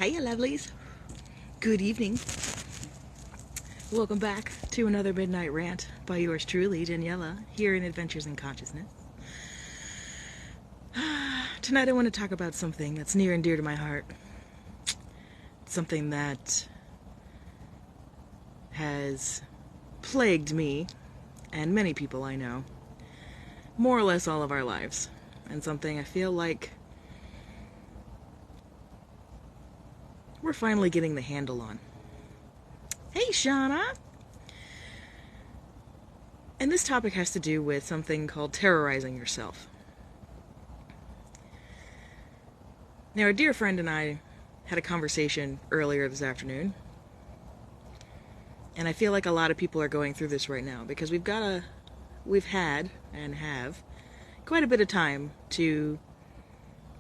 Hiya, lovelies. Good evening. Welcome back to another Midnight Rant by yours truly, Daniela, here in Adventures in Consciousness. Tonight I want to talk about something that's near and dear to my heart. Something that has plagued me, and many people I know, more or less all of our lives. And something I feel like we're finally getting the handle on. Hey, Shauna! And this topic has to do with something called terrorizing yourself. Now, a dear friend and I had a conversation earlier this afternoon, and I feel like a lot of people are going through this right now, because we've had and have quite a bit of time to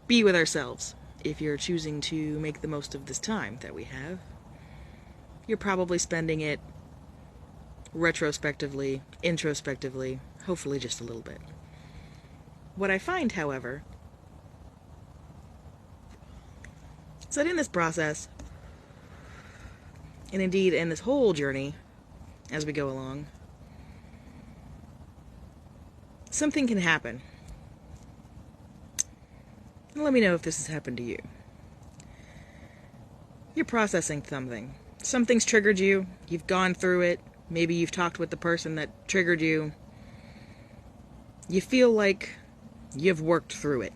be with ourselves. If you're choosing to make the most of this time that we have, you're probably spending it retrospectively, introspectively, hopefully just a little bit. What I find, however, is that in this process, and indeed in this whole journey as we go along, something can happen. And let me know if this has happened to you. You're processing something. Something's triggered you. You've gone through it. Maybe you've talked with the person that triggered you. You feel like you've worked through it.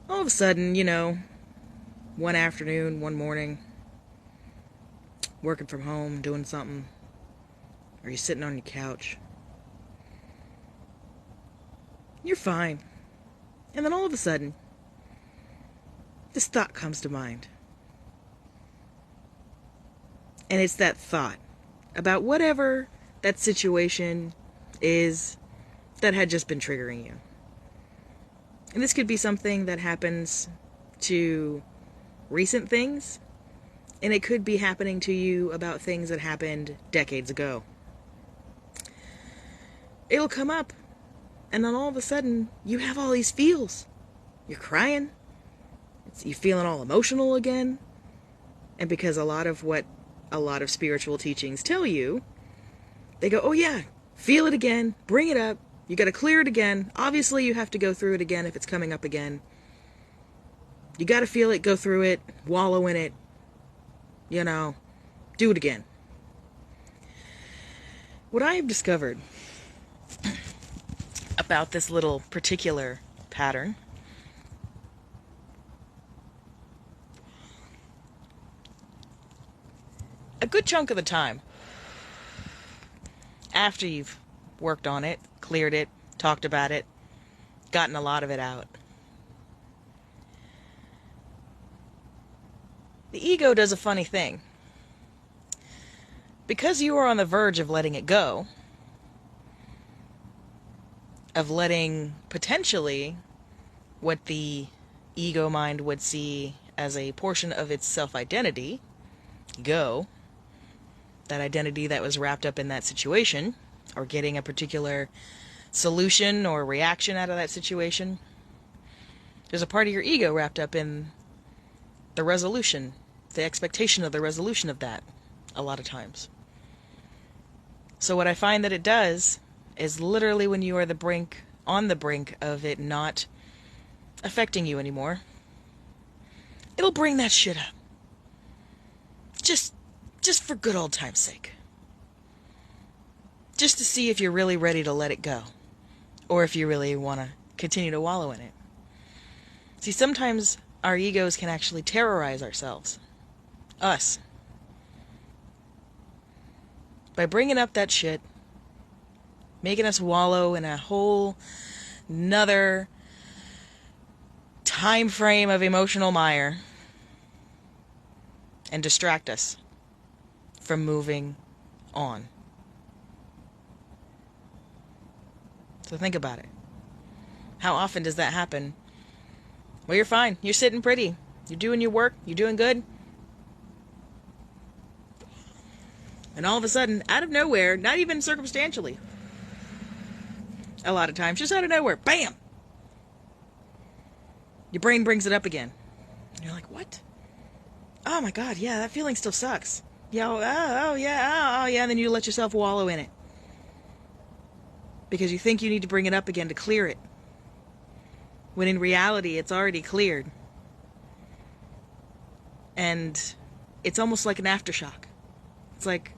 All of a sudden, one afternoon, one morning, working from home, doing something, or you're sitting on your couch, you're fine. And then all of a sudden, this thought comes to mind. And it's that thought about whatever that situation is that had just been triggering you. And this could be something that happens to recent things, and it could be happening to you about things that happened decades ago. It'll come up, and then all of a sudden, you have all these feels. You're crying. You're feeling all emotional again. And because a lot of spiritual teachings tell you, they go, oh yeah, feel it again, bring it up, you gotta clear it again. Obviously you have to go through it again if it's coming up again. You gotta feel it, go through it, wallow in it, do it again. What I have discovered about this little particular pattern a good chunk of the time, after you've worked on it, cleared it, talked about it, gotten a lot of it out, the ego does a funny thing. Because you are on the verge of letting it go, of letting potentially what the ego mind would see as a portion of its self-identity go, that identity that was wrapped up in that situation, or getting a particular solution or reaction out of that situation, there's a part of your ego wrapped up in the resolution, the expectation of the resolution of that, a lot of times. So what I find that it does is literally when you are on the brink of it not affecting you anymore, it'll bring that shit up. Just for good old time's sake. Just to see if you're really ready to let it go. Or if you really want to continue to wallow in it. See, sometimes our egos can actually terrorize ourselves. Us. By bringing up that shit, making us wallow in a whole nother time frame of emotional mire, and distract us from moving on. So think about it. How often does that happen? Well, you're fine. You're sitting pretty. You're doing your work. You're doing good. And all of a sudden, out of nowhere, not even circumstantially, a lot of times, just out of nowhere, bam! Your brain brings it up again. And you're like, what? Oh my God, yeah, that feeling still sucks. Yeah, oh yeah, oh yeah, and then you let yourself wallow in it. Because you think you need to bring it up again to clear it. When in reality, it's already cleared. And it's almost like an aftershock. It's like,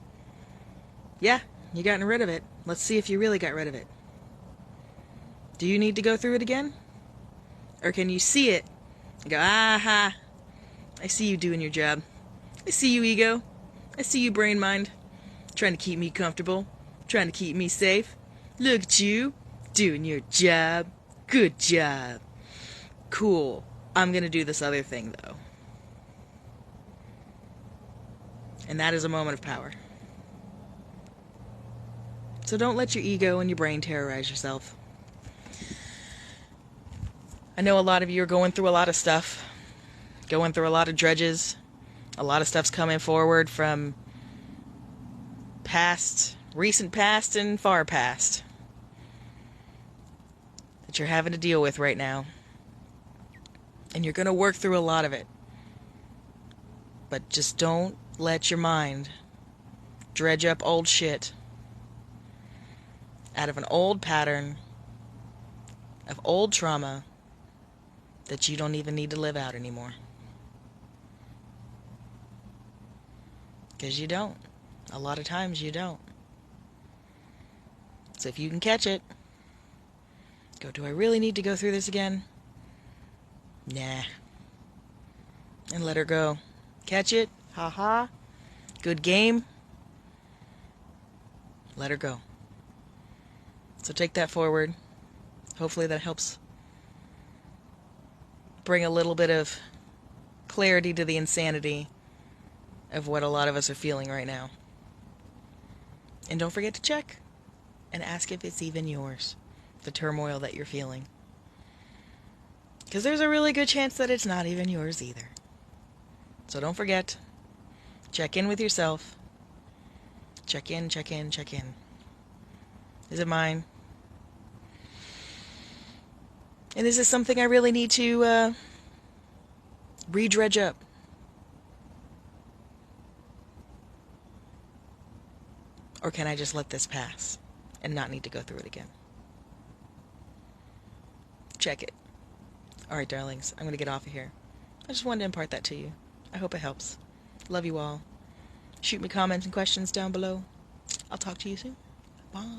yeah, you gotten rid of it. Let's see if you really got rid of it. Do you need to go through it again? Or can you see it and go, aha, I see you doing your job. I see you, ego. I see you, brain mind. Trying to keep me comfortable. Trying to keep me safe. Look at you, doing your job. Good job. Cool. I'm gonna do this other thing, though. And that is a moment of power. So don't let your ego and your brain terrorize yourself. I know a lot of you are going through a lot of stuff. Going through a lot of dredges. A lot of stuff's coming forward from past, recent past, and far past that you're having to deal with right now. And you're going to work through a lot of it. But just don't let your mind dredge up old shit out of an old pattern of old trauma that you don't even need to live out anymore. Because you don't. A lot of times you don't. So if you can catch it, go, do I really need to go through this again? Nah. And let her go. Catch it. Ha-ha. Good game. Let her go. So take that forward. Hopefully that helps bring a little bit of clarity to the insanity of what a lot of us are feeling right now. And don't forget to check and ask if it's even yours, the turmoil that you're feeling. Because there's a really good chance that it's not even yours either. So don't forget, check in with yourself. Check in, check in, check in. Is it mine? And is this something I really need to re-dredge up? Or can I just let this pass and not need to go through it again? Check it. Alright, darlings, I'm going to get off of here. I just wanted to impart that to you. I hope it helps. Love you all. Shoot me comments and questions down below. I'll talk to you soon. Bye.